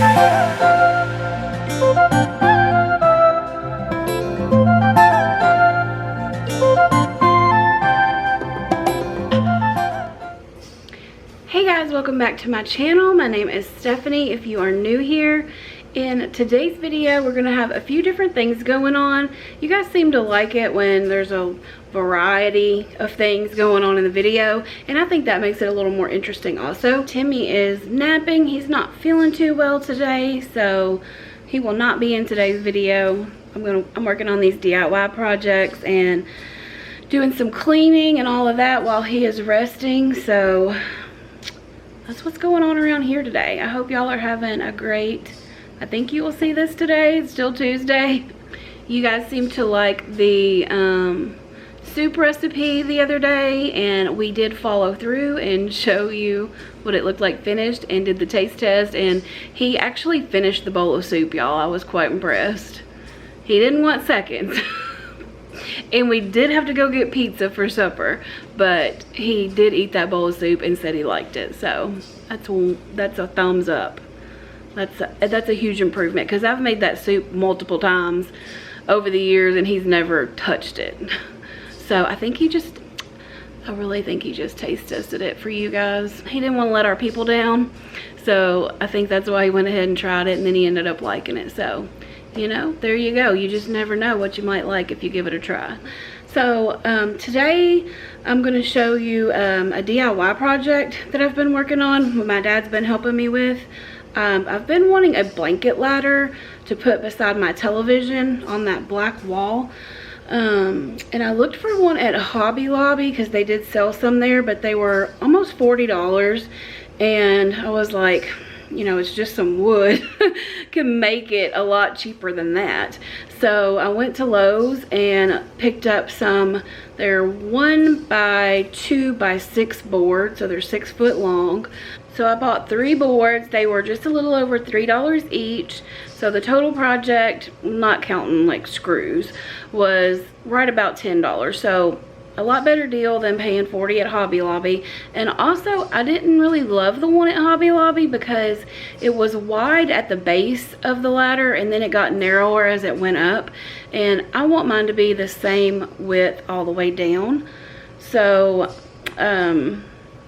Hey guys, welcome back to my channel. My name is Stephanie if you are new here. In today's video, we're gonna have a few different things going on. You guys seem to like it when there's a variety of things going on in the video, and I think that makes it a little more interesting also. Timmy is napping. He's not feeling too well today, so he will not be in today's video. I'm working on these DIY projects and doing some cleaning and all of that while he is resting, so that's what's going on around here today. I hope y'all are having a great, I think you will see this today. It's still Tuesday. You guys seem to like the soup recipe the other day, and we did follow through and show you what it looked like finished and did the taste test, and he actually finished the bowl of soup, y'all. I was quite impressed. He didn't want seconds. And we did have to go get pizza for supper, but he did eat that bowl of soup and said he liked it. So that's a thumbs up. That's a huge improvement, because I've made that soup multiple times over the years and he's never touched it. So I really think he just taste tested it for you guys. He didn't want to let our people down, so I think that's why he went ahead and tried it, and then he ended up liking it. So, you know, there you go. You just never know what you might like if you give it a try. So today I'm going to show you a DIY project that I've been working on, my dad's been helping me with. I've been wanting a blanket ladder to put beside my television on that black wall. And I looked for one at Hobby Lobby because they did sell some there, but they were almost $40. And I was like, you know, it's just some wood. Can make it a lot cheaper than that. So I went to Lowe's and picked up some. They're 1 by 2 by 6 boards, so they're 6 foot long. So I bought 3 boards. They were just a little over $3 each. So the total project, not counting like screws, was right about $10. So a lot better deal than paying $40 at Hobby Lobby. And also, I didn't really love the one at Hobby Lobby because it was wide at the base of the ladder and then it got narrower as it went up. And I want mine to be the same width all the way down. So I'm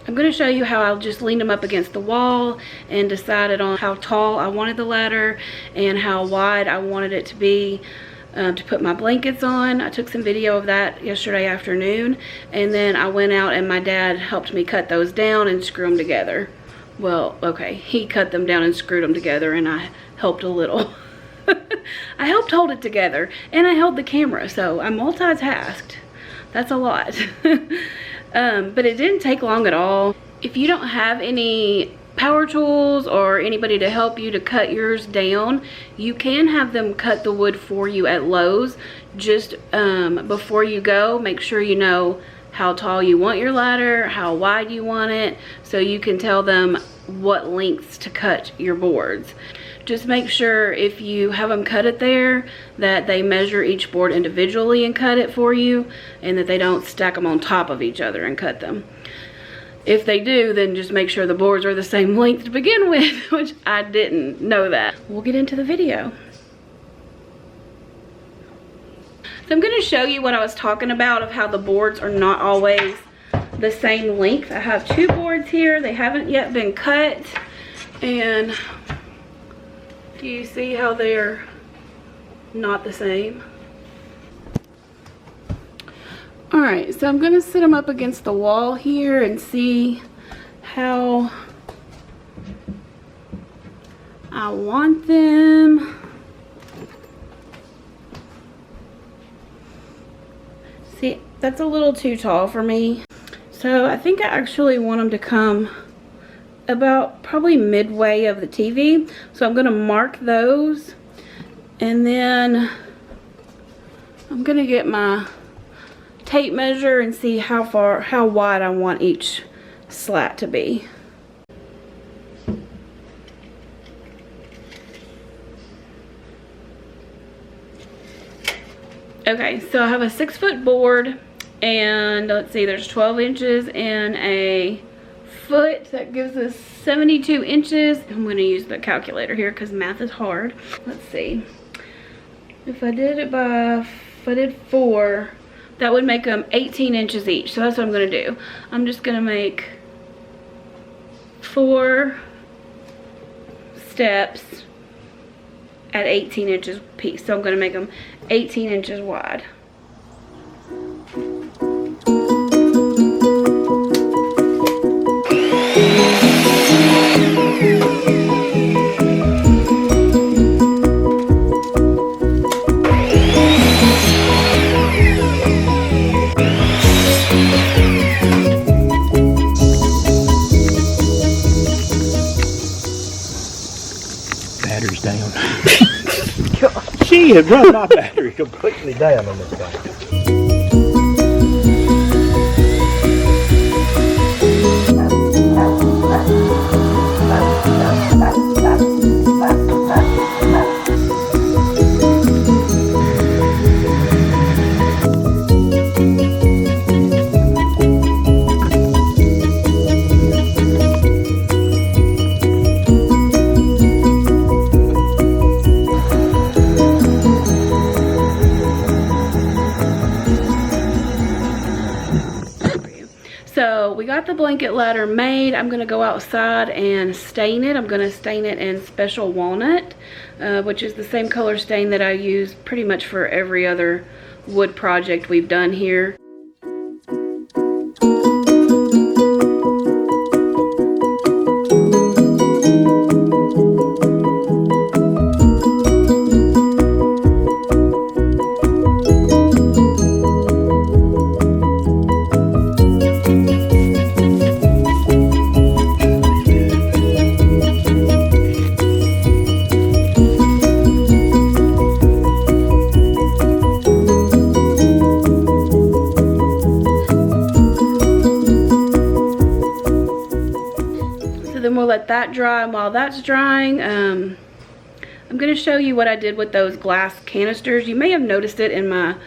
going to show you how I just leaned them up against the wall and decided on how tall I wanted the ladder and how wide I wanted it to be. To put my blankets on. I took some video of that yesterday afternoon, and then I went out and my dad helped me cut those down and screw them together. Well, okay, he cut them down and screwed them together, and I helped a little. I helped hold it together, and I held the camera, so I multitasked. That's a lot. But it didn't take long at all. If you don't have any power tools or anybody to help you to cut yours down, you can have them cut the wood for you at Lowe's. Just before you go, make sure you know how tall you want your ladder, how wide you want it, so you can tell them what lengths to cut your boards. Just make sure if you have them cut it there that they measure each board individually and cut it for you, and that they don't stack them on top of each other and cut them. If they do, then just make sure the boards are the same length to begin with, which I didn't know that. We'll get into the video. So I'm going to show you what I was talking about of how the boards are not always the same length. I have 2 boards here. They haven't yet been cut. And do you see how they're not the same? Alright, so I'm going to sit them up against the wall here and see how I want them. See, that's a little too tall for me. So I think I actually want them to come about probably midway of the TV. So I'm going to mark those, and then I'm going to get my tape measure and see how wide I want each slat to be. Okay, so I have a 6 foot board, and let's see, there's 12 inches in a foot. That gives us 72 inches. I'm going to use the calculator here because math is hard. Let's see. If I did 4, that would make them 18 inches each. So that's what I'm going to do. I'm just going to make 4 steps at 18 inches piece. So I'm going to make them 18 inches wide. Battery's down. She had run my battery completely down on this thing. So we got the blanket ladder made. I'm going to go outside and stain it. I'm going to stain it in Special Walnut, which is the same color stain that I use pretty much for every other wood project we've done here. Let that dry, and while that's drying, I'm going to show you what I did with those glass canisters. You may have noticed it in my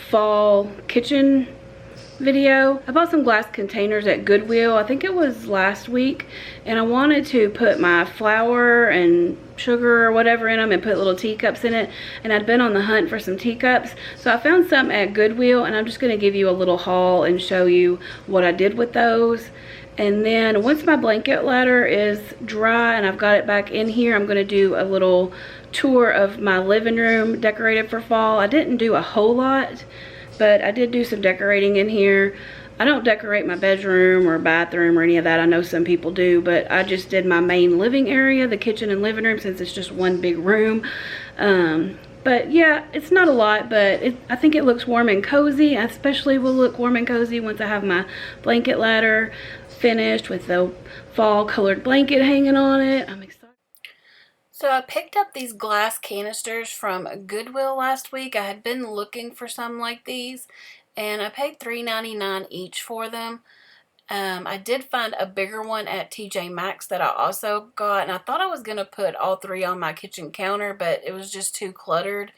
fall kitchen video. I bought some glass containers at Goodwill, I think it was last week, and I wanted to put my flour and sugar or whatever in them and put little teacups in it, and I'd been on the hunt for some teacups, so I found some at Goodwill, and I'm just going to give you a little haul and show you what I did with those. And then once my blanket ladder is dry and I've got it back in here, I'm going to do a little tour of my living room decorated for fall. I didn't do a whole lot, but I did do some decorating in here. I don't decorate my bedroom or bathroom or any of that. I know some people do, but I just did my main living area, the kitchen and living room, since it's just one big room. But yeah, it's not a lot, but I think it looks warm and cozy. I especially will look warm and cozy once I have my blanket ladder finished with the fall colored blanket hanging on it. I'm excited. So I picked up these glass canisters from Goodwill last week. I had been looking for some like these, and I paid $3.99 each for them. I did find a bigger one at TJ Maxx that I also got, and I thought I was going to put all 3 on my kitchen counter, but it was just too cluttered.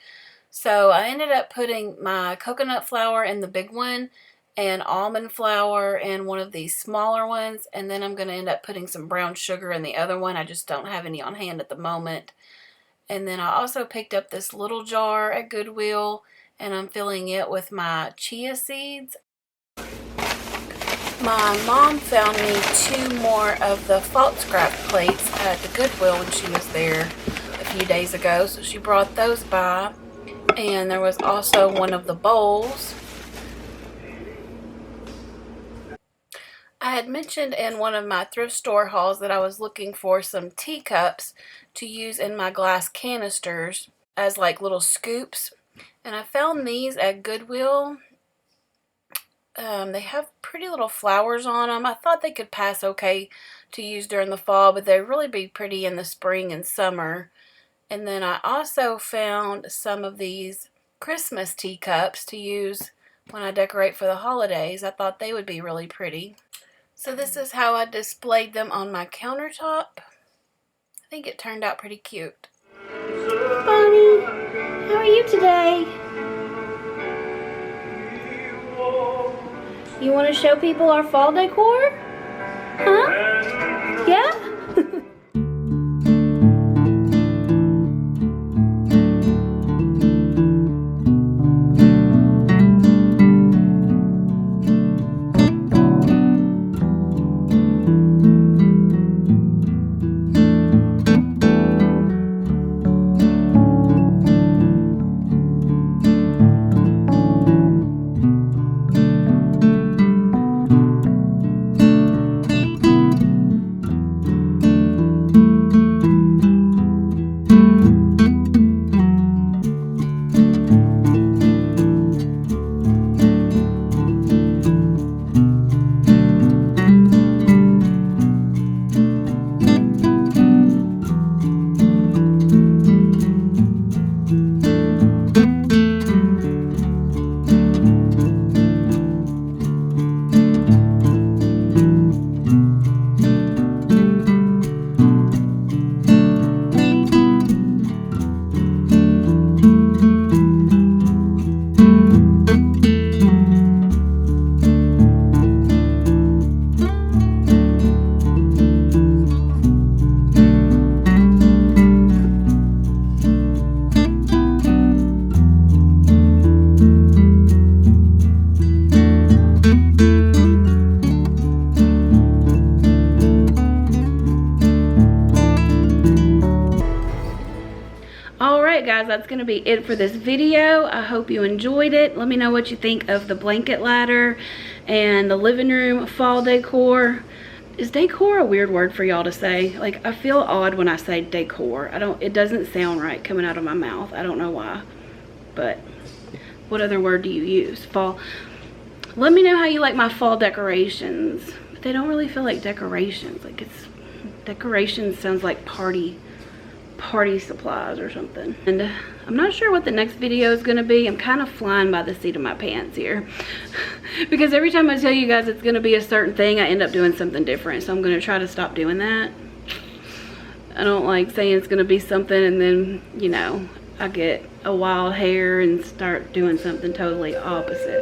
So I ended up putting my coconut flour in the big one and almond flour in one of these smaller ones, and then I'm going to end up putting some brown sugar in the other one. I just don't have any on hand at the moment. And then I also picked up this little jar at Goodwill, and I'm filling it with my chia seeds. My mom found me 2 more of the fault scrap plates at the Goodwill when she was there a few days ago, so she brought those by. And there was also one of the bowls. I had mentioned in one of my thrift store hauls that I was looking for some teacups to use in my glass canisters as like little scoops, and I found these at Goodwill. They have pretty little flowers on them. I thought they could pass okay to use during the fall, but they'd really be pretty in the spring and summer. And then I also found some of these Christmas teacups to use when I decorate for the holidays. I thought they would be really pretty. So this is how I displayed them on my countertop. I think it turned out pretty cute. Bonnie, how are you today? You want to show people our fall decor? Huh? Yeah? Alright guys, that's going to be it for this video. I hope you enjoyed it. Let me know what you think of the blanket ladder and the living room fall decor. Is decor a weird word for y'all to say? Like, I feel odd when I say decor. It doesn't sound right coming out of my mouth. I don't know why. But what other word do you use? Fall. Let me know how you like my fall decorations. But they don't really feel like decorations. Like, decorations sounds like party supplies or something. And I'm not sure what the next video is going to be. I'm kind of flying by the seat of my pants here because every time I tell you guys it's going to be a certain thing, I end up doing something different. So I'm going to try to stop doing that. I don't like saying it's going to be something and then, you know, I get a wild hair and start doing something totally opposite.